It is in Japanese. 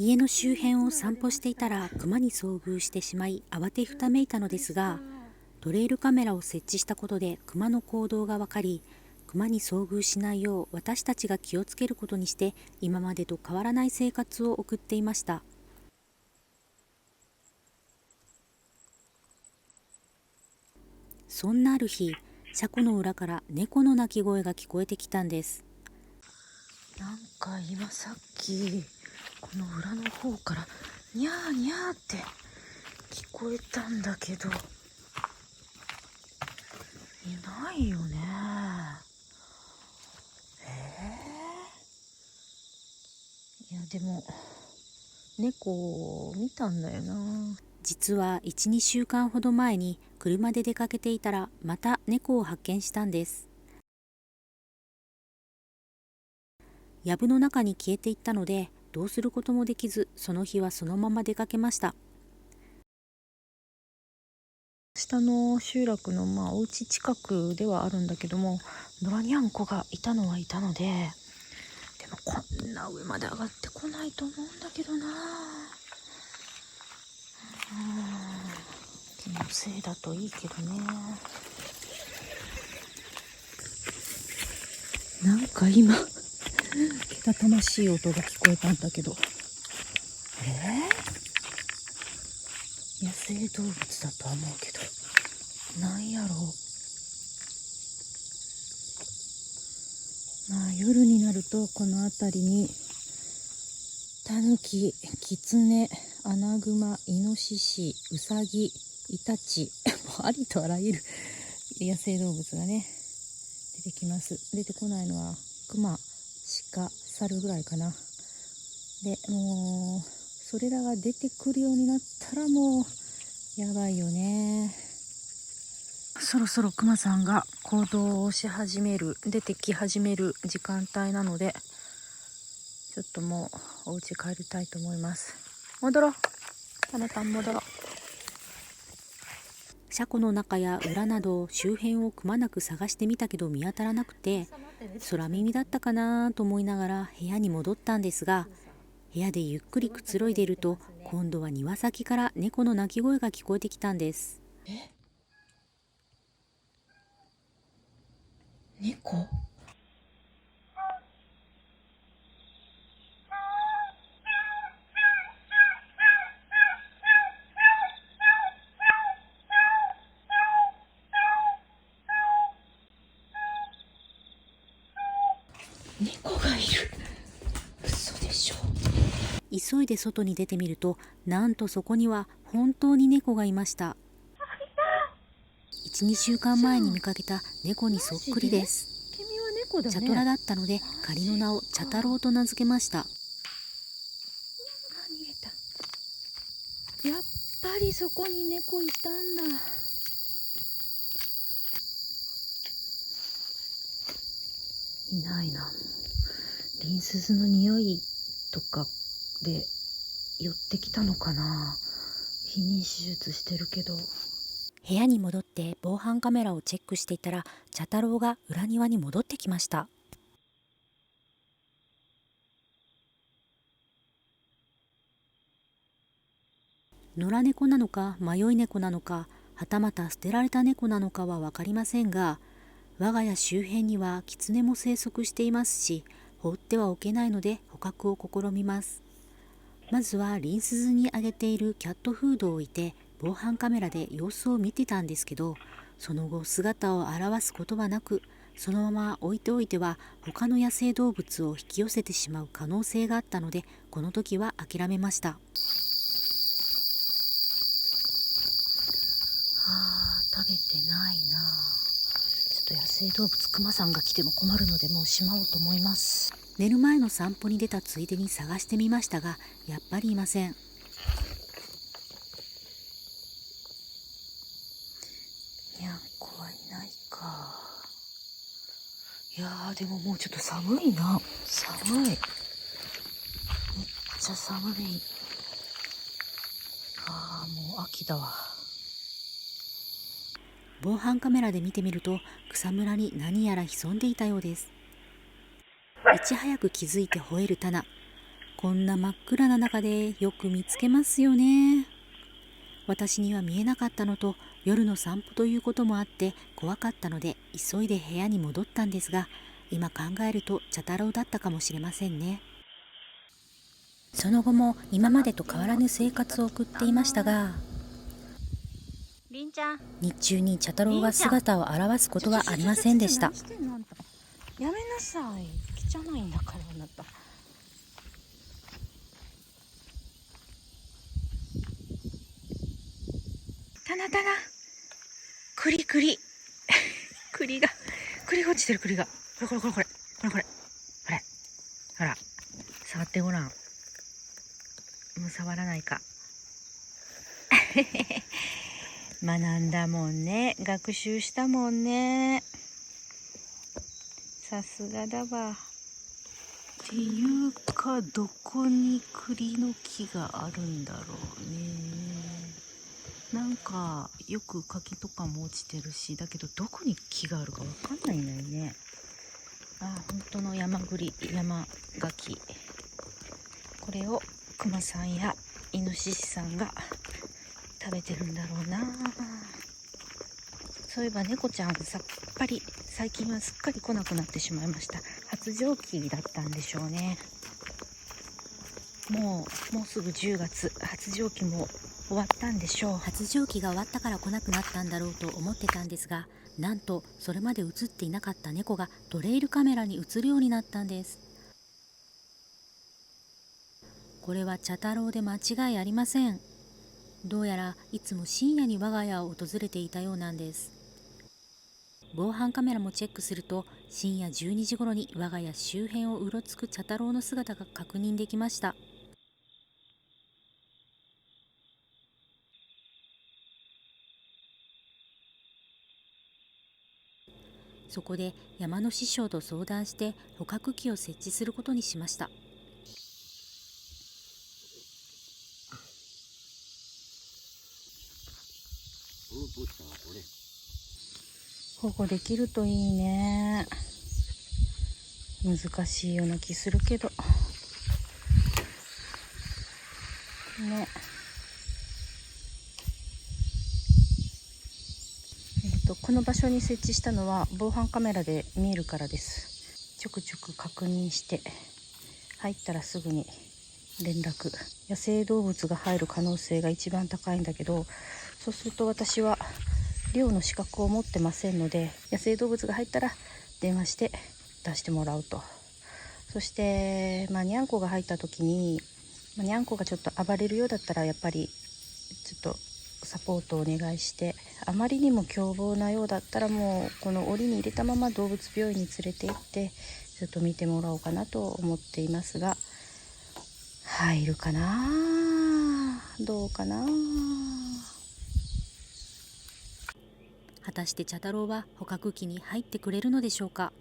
家の周辺を散歩していたらクマに遭遇してしまい慌てふためいたのですが、トレイルカメラを設置したことでクマの行動が分かり、クマに遭遇しないよう私たちが気をつけることにして今までと変わらない生活を送っていました。そんなある日、車庫の裏から猫の鳴き声が聞こえてきたんです。なんか今さっきこの裏の方からニャーニャーって聞こえたんだけど、いないよね。いやでも猫を見たんだよな。実は 1,2 週間ほど前に車で出かけていたらまた猫を発見したんです。藪の中に消えていったのでどうすることもできず、その日はそのまま出かけました。下の集落のお家近くではあるんだけども、野良にゃんこがいたのはいたので、でもこんな上まで上がってこないと思うんだけどな。気のせいだといいけどね。なんか今けたたましい音が聞こえたんだけど、野生動物だとは思うけど、なんやろう。夜になるとこの辺りにタヌキ、キツネ、アナグマ、イノシシ、ウサギ、イタチもうありとあらゆる野生動物がね出てきます。出てこないのはクマ、シカ、サルぐらいかな。でもうそれらが出てくるようになったらもうやばいよね。そろそろクマさんが行動をし始める、出てき始める時間帯なので、ちょっともうお家帰りたいと思います。戻ろう、タナタン戻ろう。車庫の中や裏など周辺をくまなく探してみたけど見当たらなくて、空耳だったかなと思いながら部屋に戻ったんですが、部屋でゆっくりくつろいでいると今度は庭先から猫の鳴き声が聞こえてきたんです。猫？猫がいる。嘘でしょ。急いで外に出てみると、なんとそこには本当に猫がいました。1、2週間前に見かけた猫にそっくりです。君は猫だね。チャトラだったので仮の名をチャタロウと名付けました。逃げた。やっぱりそこに猫いたんだ。いないな。リンスズの匂いとかで寄ってきたのかな。避妊手術してるけど。部屋に戻って防犯カメラをチェックしていたら、チャタロウが裏庭に戻ってきました。野良猫なのか迷い猫なのか、はたまた捨てられた猫なのかは分かりませんが、我が家周辺にはキツネも生息していますし、放ってはおけないので捕獲を試みます。まずはリンスズにあげているキャットフードを置いて防犯カメラで様子を見てたんですけど、その後姿を現すことはなく、そのまま置いておいては他の野生動物を引き寄せてしまう可能性があったので、この時は諦めました。食べてないな。ちょっと野生動物クマさんが来ても困るのでもうしまおうと思います。寝る前の散歩に出たついでに探してみましたが、やっぱりいません。にゃんこはいないか。いやでももうちょっと寒いな。寒い。めっちゃ寒い。もう秋だわ。防犯カメラで見てみると、草むらに何やら潜んでいたようです。いち早く気づいて吠えるタナ。こんな真っ暗な中でよく見つけますよね。私には見えなかったのと、夜の散歩ということもあって怖かったので急いで部屋に戻ったんですが、今考えると茶太郎だったかもしれませんね。その後も今までと変わらぬ生活を送っていましたが、りんちゃん、日中に茶太郎が姿を現すことはありませんでした。何してんのあんた。やめなさい、汚いんだからあなた。たなたな、栗栗栗が落ちてる、栗が。これこれこれこれこれこれこれ、ほら触ってごらん。もう触らないか。学んだもんね、学習したもんね。さすがだわ。っていうか、どこに栗の木があるんだろうね。なんかよく柿とかも落ちてるし、だけどどこに木があるかわかんないんだよね。あ、本当の山栗、山柿。これをクマさんやイノシシさんが食べてるんだろうな。そういえば猫ちゃんさっぱり最近はすっかり来なくなってしまいました。発情期だったんでしょうね。もうすぐ10月、発情期も終わったんでしょう。発情期が終わったから来なくなったんだろうと思ってたんですが、なんとそれまで映っていなかった猫がトレイルカメラに映るようになったんです。これは茶太郎で間違いありません。どうやらいつも深夜に我が家を訪れていたようなんです。防犯カメラもチェックすると、深夜12時頃に我が家周辺をうろつく茶太郎の姿が確認できました。そこで山の師匠と相談して捕獲器を設置することにしました。保護できるといいね。難しいような気するけどね。この場所に設置したのは防犯カメラで見えるからです。ちょくちょく確認して入ったらすぐに連絡。野生動物が入る可能性が一番高いんだけど、そうすると私は猟の資格を持ってませんので、野生動物が入ったら電話して出してもらうと。そして、にゃんこが入った時に、にゃんこがちょっと暴れるようだったらやっぱりちょっとサポートをお願いして、あまりにも凶暴なようだったらもうこの檻に入れたまま動物病院に連れて行ってちょっと見てもらおうかなと思っていますが、入るかな、どうかな。果たして茶太郎は捕獲器に入ってくれるのでしょうか。